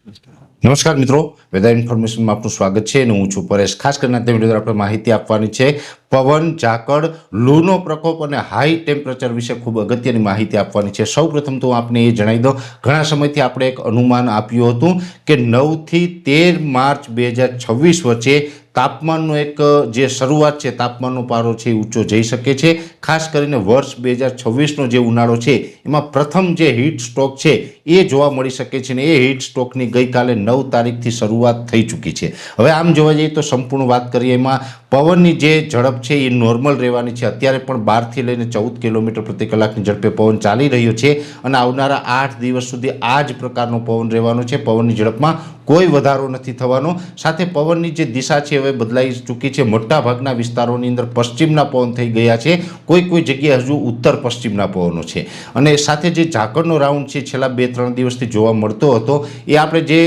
નમસ્કાર મિત્રો, વેધર ઇન્ફોર્મેશનમાં આપનું સ્વાગત છે અને હું છું પરેશ। ખાસ કરીને આ વિડીયો આપણે માહિતી આપવાની છે પવન, ઝાકળ, લૂનો પ્રકોપ અને હાઈ ટેમ્પરેચર વિશે ખૂબ અગત્યની માહિતી આપવાની છે। સૌપ્રથમ તો આપને એ જણાવી દઉં, ઘણા સમયથી આપણે એક અનુમાન આપ્યું હતું કે 9 થી 13 માર્ચ 2026 વચ્ચે તાપમાનનો એક જે શરૂઆત છે, તાપમાનનો પારો છે ઊંચો જઈ શકે છે। ખાસ કરીને વર્ષ 2026નો જે ઉનાળો છે એમાં પ્રથમ જે હીટ સ્ટ્રોક છે એ જોવા મળી શકે છે અને એ હીટ સ્ટ્રોકની ગઈકાલે 9 તારીખથી શરૂઆત થઈ ચૂકી છે। હવે આમ જોવા જઈએ તો સંપૂર્ણ વાત કરીએ એમાં પવનની જે ઝડપ છે એ નોર્મલ રહેવાની છે। અત્યારે પણ 12થી લઈને 14 કિલોમીટર પ્રતિ કલાકની ઝડપે પવન ચાલી રહ્યો છે અને આવનારા 8 દિવસ સુધી આ જ પ્રકારનો પવન રહેવાનો છે। પવનની ઝડપમાં કોઈ વધારો નથી થવાનો। સાથે પવનની જે દિશા છે હવે બદલાઈ ચૂકી છે। મોટા ભાગના વિસ્તારોની અંદર પશ્ચિમના પવન થઈ ગયા છે, કોઈ જગ્યાએ હજુ ઉત્તર પશ્ચિમના પવનો છે અને સાથે જે ઝાકળનો રાઉન્ડ છે છેલ્લા 2-3 દિવસથી જોવા મળતો હતો એ આપણે જે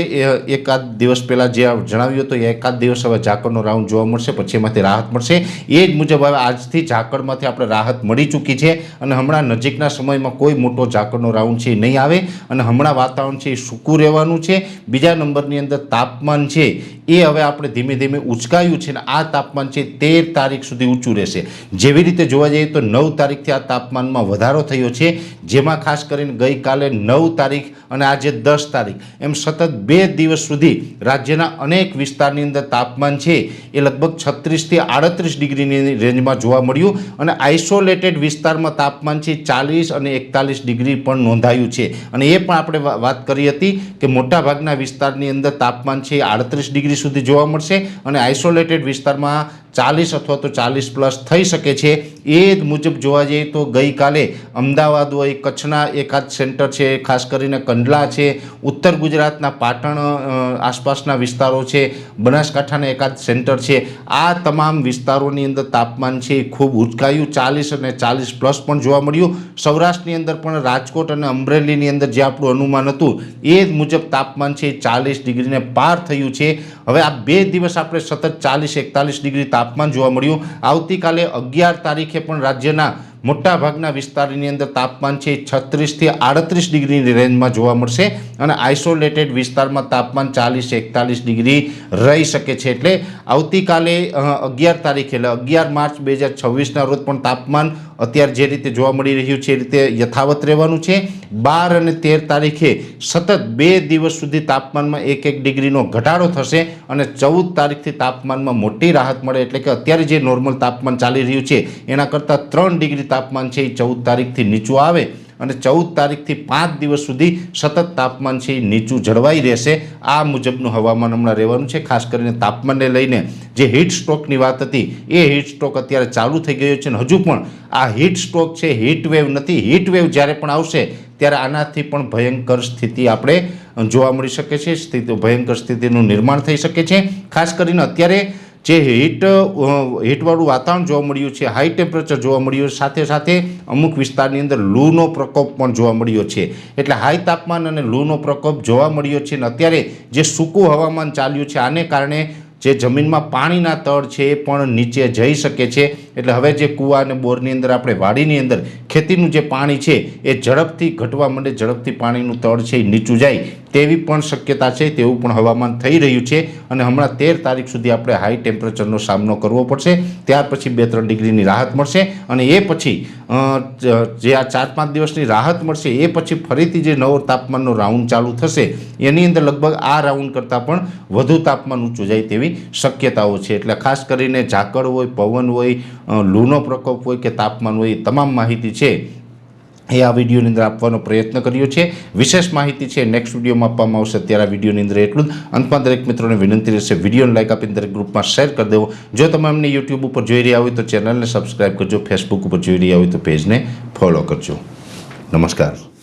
એકાદ દિવસ પહેલાં જે જણાવ્યું હતું એ એકાદ દિવસ હવે ઝાકળનો રાઉન્ડ જોવા મળશે, પછી એમાંથી રાહત મળશે। એ જ મુજબ હવે આજથી ઝાકળમાંથી આપણે રાહત મળી ચૂકી છે અને હમણાં નજીકના સમયમાં કોઈ મોટો ઝાકળનો રાઉન્ડ છે એ નહીં આવે અને હમણાં વાતાવરણ છે એ સૂકું રહેવાનું છે। બીજા નંબરની અંદર તાપમાન છે એ હવે આપણે ધીમે ધીમે ઉચકાયું છે અને આ તાપમાન છે 13 તારીખ સુધી ઊંચું રહેશે। જેવી રીતે જોવા જઈએ તો 9 તારીખથી આ તાપમાનમાં વધારો થયો છે, જેમાં ખાસ કરીને ગઈકાલે 9 તારીખ અને આજે 10 તારીખ એમ સતત 2 દિવસ સુધી રાજ્યના અનેક વિસ્તારની અંદર તાપમાન છે એ લગભગ 36થી 38 ડિગ્રીની રેન્જમાં જોવા મળ્યું અને આઇસોલેટેડ વિસ્તારમાં તાપમાન છે 40 અને 41 ડિગ્રી પણ નોંધાયું છે અને એ પણ આપણે વાત કરી હતી કે મોટાભાગના વિસ્તારની અંદર તાપમાન છે 38 ડિગ્રી સુધી જોવા મળશે અને આઇસોલેટેડ વિસ્તારમાં 40 અથવા તો 40 પ્લસ થઈ શકે છે। એ જ મુજબ જોવા જઈએ તો ગઈકાલે અમદાવાદ હોય, કચ્છના એકાદ સેન્ટર છે, ખાસ કરીને કંડલા છે, ઉત્તર ગુજરાતના પાટણ આસપાસના વિસ્તારો છે, બનાસકાંઠાના એકાદ સેન્ટર છે, આ તમામ વિસ્તારોની અંદર તાપમાન છે ખૂબ ઉચકાયું, 40 અને 40 પ્લસ પણ જોવા મળ્યું। સૌરાષ્ટ્રની અંદર પણ રાજકોટ અને અમરેલીની અંદર જે આપણું અનુમાન હતું એ જ મુજબ તાપમાન છે 40 ડિગ્રીને પાર થયું છે। હવે આ 2 દિવસ આપણે સતત 40-41 ડિગ્રી તાપમાન જોવા મળ્યું। આવતીકાલે 11 તારીખે પણ રાજ્યના મોટાભાગના વિસ્તારની અંદર તાપમાન છે 36થી 38 ડિગ્રીની રેન્જમાં જોવા મળશે અને આઇસોલેટેડ વિસ્તારમાં તાપમાન 40-41 ડિગ્રી રહી શકે છે। એટલે આવતીકાલે 11 તારીખે એટલે 11 માર્ચ 2026ના રોજ પણ તાપમાન અત્યારે જે રીતે જોવા મળી રહ્યું છે એ રીતે યથાવત રહેવાનું છે। 12 અને 13 તારીખે સતત 2 દિવસ સુધી તાપમાનમાં 1-1 ડિગ્રીનો ઘટાડો થશે અને 14 તારીખથી તાપમાનમાં મોટી રાહત મળે, એટલે કે અત્યારે જે નોર્મલ તાપમાન ચાલી રહ્યું છે એના કરતાં 3 ડિગ્રી તાપમાન છે એ 14 તારીખથી નીચું આવે અને 14 તારીખથી 5 દિવસ સુધી સતત તાપમાન છે એ નીચું જળવાઈ રહેશે। આ મુજબનું હવામાન હમણાં રહેવાનું છે। ખાસ કરીને તાપમાનને લઈને જે હીટ સ્ટ્રોકની વાત હતી એ હીટ સ્ટ્રોક અત્યારે ચાલુ થઈ ગયો છે અને હજુ પણ આ હીટ સ્ટ્રોક છે હીટ વેવ નથી। હીટ વેવ જ્યારે પણ આવશે ત્યારે આનાથી પણ ભયંકર સ્થિતિ આપણે જોવા મળી શકે છે, ભયંકર સ્થિતિનું નિર્માણ થઈ શકે છે। ખાસ કરીને અત્યારે જે હીટવાળું વાતાવરણ જોવા મળ્યું છે, હાઈ ટેમ્પરેચર જોવા મળ્યું છે, સાથે સાથે અમુક વિસ્તારની અંદર લૂનો પ્રકોપ પણ જોવા મળ્યો છે। એટલે હાઈ તાપમાન અને લૂનો પ્રકોપ જોવા મળ્યો છે અને અત્યારે જે સૂકું હવામાન ચાલ્યું છે આને કારણે જે જમીનમાં પાણીના તળ છે એ પણ નીચે જઈ શકે છે। એટલે હવે જે કૂવા અને બોરની અંદર આપણે વાડીની અંદર ખેતીનું જે પાણી છે એ ઝડપથી ઘટવા માંડે, ઝડપથી પાણીનું તળ છે એ નીચું જાય તેવી પણ શક્યતા છે, તેવું પણ હવામાન થઈ રહ્યું છે અને હમણાં 13 તારીખ સુધી આપણે હાઈ ટેમ્પરેચરનો સામનો કરવો પડશે। ત્યાર પછી 2-3 ડિગ્રીની રાહત મળશે અને એ પછી જે આ 4-5 દિવસની રાહત મળશે એ પછી ફરીથી જે નવો તાપમાનનો રાઉન્ડ ચાલુ થશે એની અંદર લગભગ આ રાઉન્ડ કરતાં પણ વધુ તાપમાન ઊંચું જાય તેવી શક્યતાઓ છે। એટલે ખાસ કરીને ઝાકળ હોય, પવન હોય, લૂનો પ્રકોપ હોય કે તાપમાન હોય, તમામ માહિતી છે એ આ વિડીયોની અંદર આપવાનો પ્રયત્ન કર્યો છે। વિશેષ માહિતી છે નેક્સ્ટ વિડીયોમાં આપવામાં આવશે। અત્યારે આ વિડીયોની અંદર એટલું જ। અંતમાં દરેક મિત્રોને વિનંતી રહેશે વિડીયોને લાઇક આપીને દરેક ગ્રુપમાં શેર કરી દેવો। જો તમે અમને યુટ્યુબ ઉપર જોઈ રહ્યા હોય તો ચેનલને સબસ્ક્રાઈબ કરજો, ફેસબુક ઉપર જોઈ રહ્યા હોય તો પેજને ફોલો કરજો। નમસ્કાર।